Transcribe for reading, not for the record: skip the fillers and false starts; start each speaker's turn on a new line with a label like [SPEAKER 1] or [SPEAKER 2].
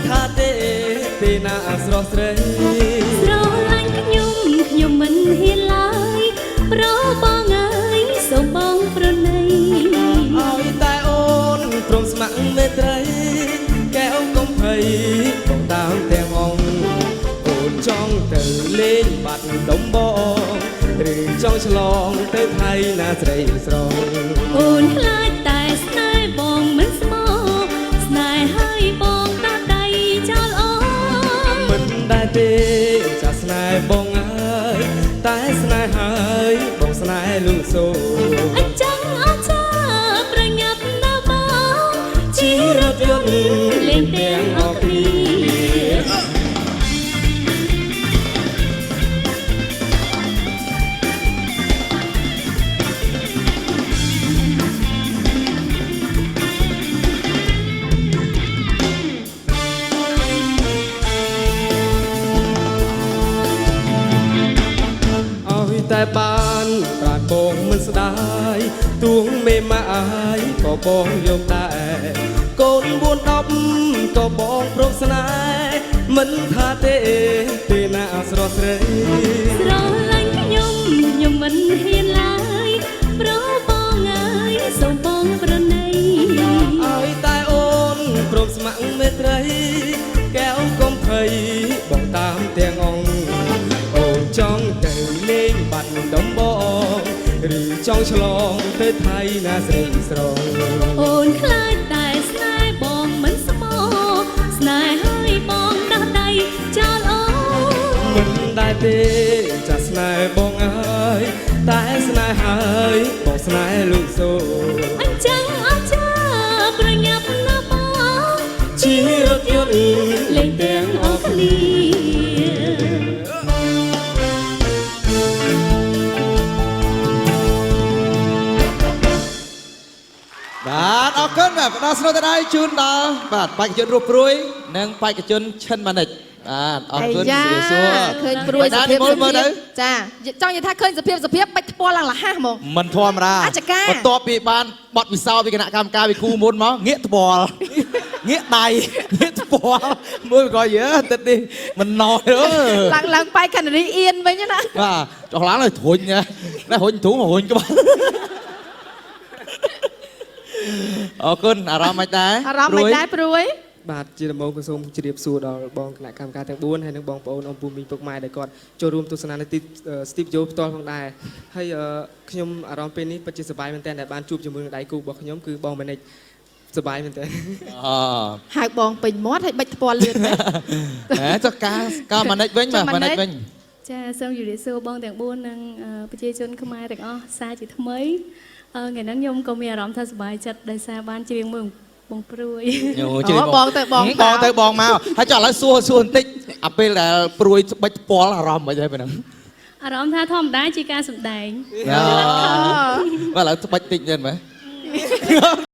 [SPEAKER 1] ท่าเตตีน่าสรอสเร
[SPEAKER 2] ស្រឡាញ់ខ្ញុំមិនហ៊ានឡើយប្របងអើយសូមបងប្រណី
[SPEAKER 1] ឲ្យតែអូនព្រមស្ម័គ្រមេត្រីកែអូនកុំភ័យបងតាមទាំងអង្គអូនចង់ទៅលេងបាត់ដំបងឬចង់ឆ្លងទៅថៃណាស្រីស្រង
[SPEAKER 2] អូនខ្លាចតែស្នេហ៍បងមិនស្មោះស្នេហ៍ហើយបងតាដៃចោលអូន
[SPEAKER 1] មិនដែរទេចាស្នេហ៍បងអើយតែស្នេហ៍ហើយបងស្នេហ៍លំសូ
[SPEAKER 2] អញ្ចឹងអត់ចាប្រញាប់ណាបង
[SPEAKER 1] ជិះរថយន្តលេងទាំងអស់គ្នាតែបានប្រាត់បងមិនស្ដាយទួងមេម៉ាអាយក៏បងយកដែរកូន4-10ក៏បងព្រមស្នេហ៍មិនថាទេទេណាស្រស់ស្រី
[SPEAKER 2] ស្រឡាញ់ខ្ញុំមិនហ៊ានឡើយប្របងអើយសូមបងប្រណី
[SPEAKER 1] ឲ្យតែអូនព្រមស្ម័គ្រមេត្រីកែវកុំភ័យបងតាមទាំងអង្គអូនចង់ទៅលេងបាត់ដំបងឬចង់ឆ្លងទៅថៃណាស្រីស្រង
[SPEAKER 2] អូនខ្លាចតែស្នេហ៍បងមិនស្មោះស្នេហ៍ហើយបងដោះដៃចោលអូន
[SPEAKER 1] មិនដែរទេចាស្នេហ៍បងអើយតែស្នេហ៍ហើយបងស្នេហ៍លូកសូ
[SPEAKER 2] អញ្ចឹងអត់ចាប្រញាប់ណាបង
[SPEAKER 1] ជិះរថយន្ត
[SPEAKER 2] លេងទាំងអស់គ្នា
[SPEAKER 3] បាទអរគុណបាទផ្ដល់ស្នូតដៃជូនដល់បាទបេក្ខជនរស់ព្រួយនិងបេក្ខជនឈិនម៉ានិចបាទអរគុណសួស្ដី
[SPEAKER 4] ឃើញព្រួយសភាពចាចង់និយាយថាឃើញសភាពបាច់ថ្ពាល់ឡើងលះហ្មង
[SPEAKER 3] មិនធម្មតាបន្ទាប់ពីបានបត់វិសោពីគណៈកម្មការវិគូមុនមកងាកថ្ពាល់ងាកដៃងាកថ្ពាល់មើលក៏យើទឹកនេះមិនណយ
[SPEAKER 4] ឡើងបែកកណ្ឌរីអៀនវិញណា
[SPEAKER 3] បាទចុះឡើងទៅធុញណារុញធុងរុញក្បាលអរគុណអារម្មណ៍មិនដែរ
[SPEAKER 4] អារម្មណ៍មិនដែរព្រួយ
[SPEAKER 1] បាទជាដំបូងក៏សូមជម្រាបសួរដល់បងគណៈកម្មការទាំង4ហើយនិងបងប្អូនអ៊ំពូមីងពុកម៉ែដែលគាត់ចូលរួមទស្សនានៅទី Steve Jobs ផ្ទាល់ផងដែរហើយខ្ញុំអារម្មណ៍ពេលនេះពិតជាសប្បាយមែនទែនដែលបានជួបជាមួយនឹងដៃគូរបស់ខ្ញុំគឺបងម៉ានិចសប្បាយមែនទែន
[SPEAKER 4] ហៅបងពេញមាត់ហើយបាច់ថ្ពាល់លឿនមែន
[SPEAKER 3] ចុះការម៉ានិចវិញបាទម៉ានិចវិញ
[SPEAKER 2] ចាសូមជម្រាបសួរបងទាំង4និងប្រជាជនខ្មែរទាំងអស់សារជាថ្មីថ្ងៃហ្នឹងខ្ញុំក៏មានអារម្មណ៍ថាសប្បាយចិត្តដោយសារបានច្រៀងមើលបងព្រួយ
[SPEAKER 4] បងទៅបង
[SPEAKER 3] មកហើយចុះឥឡូវសួរបន្តិចអាពេលដែលព្រួយបិចពាល់អារម្មណ៍មិនដែរពេលហ្នឹង
[SPEAKER 2] អារម្មណ៍ថាធម្មតាជាការសម្ដែង
[SPEAKER 3] បាទឥឡូវបិចតិចទៀតមើល